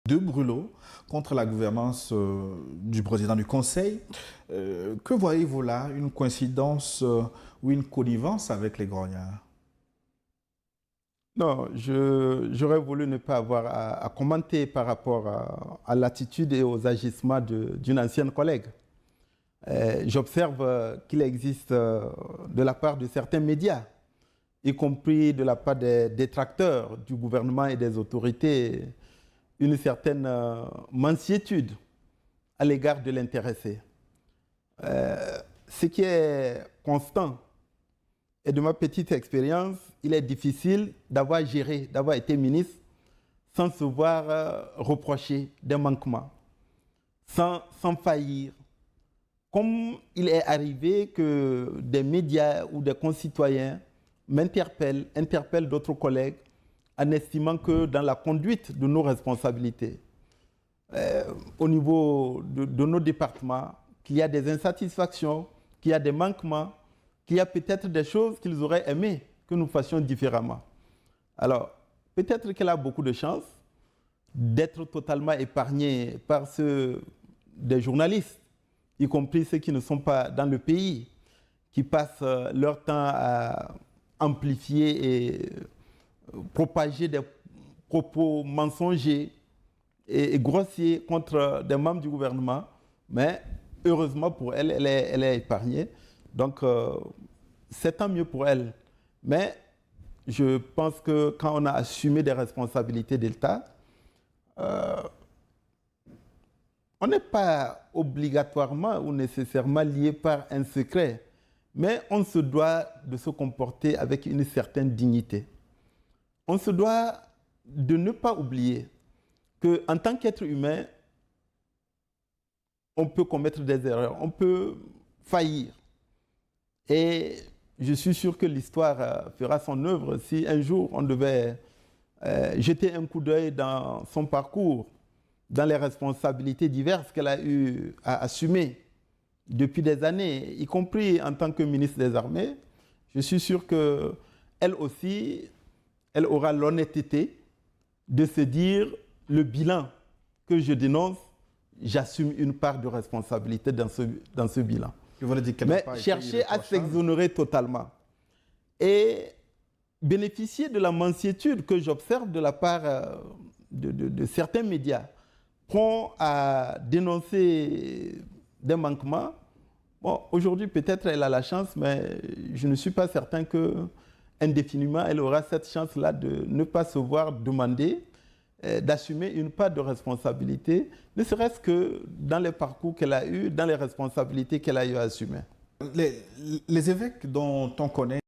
deux brûlots contre la gouvernance du président du Conseil. Que voyez-vous là? Une coïncidence ou une connivence avec les grognards? Non, j'aurais voulu ne pas avoir à commenter par rapport à l'attitude et aux agissements d'une ancienne collègue. J'observe qu'il existe de la part de certains médias, y compris de la part des détracteurs du gouvernement et des autorités, une certaine mansuétude à l'égard de l'intéressé. Ce qui est constant, et de ma petite expérience, il est difficile d'avoir géré, d'avoir été ministre sans se voir reprocher des manquements, sans faillir. Comme il est arrivé que des médias ou des concitoyens interpellent d'autres collègues en estimant que dans la conduite de nos responsabilités, au niveau de nos départements, qu'il y a des insatisfactions, qu'il y a des manquements, qu'il y a peut-être des choses qu'ils auraient aimé que nous fassions différemment. Alors, peut-être qu'elle a beaucoup de chance d'être totalement épargnée par des journalistes, y compris ceux qui ne sont pas dans le pays, qui passent leur temps à amplifier et propager des propos mensongers et grossiers contre des membres du gouvernement. Mais heureusement pour elle, elle est épargnée. Donc, c'est tant mieux pour elle. Mais je pense que quand on a assumé des responsabilités d'État, on n'est pas obligatoirement ou nécessairement lié par un secret, mais on se doit de se comporter avec une certaine dignité. On se doit de ne pas oublier qu'en tant qu'être humain, on peut commettre des erreurs, on peut faillir. Et je suis sûr que l'histoire fera son œuvre si un jour on devait jeter un coup d'œil dans son parcours, dans les responsabilités diverses qu'elle a eu à assumer depuis des années, y compris en tant que ministre des Armées. Je suis sûr qu'elle aussi, elle aura l'honnêteté de se dire le bilan que je dénonce, j'assume une part de responsabilité dans ce bilan. Mais chercher à s'exonérer totalement et bénéficier de la mansuétude que j'observe de la part de certains médias prompts à dénoncer des manquements. Bon, aujourd'hui, peut-être elle a la chance, mais je ne suis pas certain qu'indéfiniment, elle aura cette chance-là de ne pas se voir demander d'assumer une part de responsabilité, ne serait-ce que dans les parcours qu'elle a eus, dans les responsabilités qu'elle a eu à assumer. Les évêques dont on connaît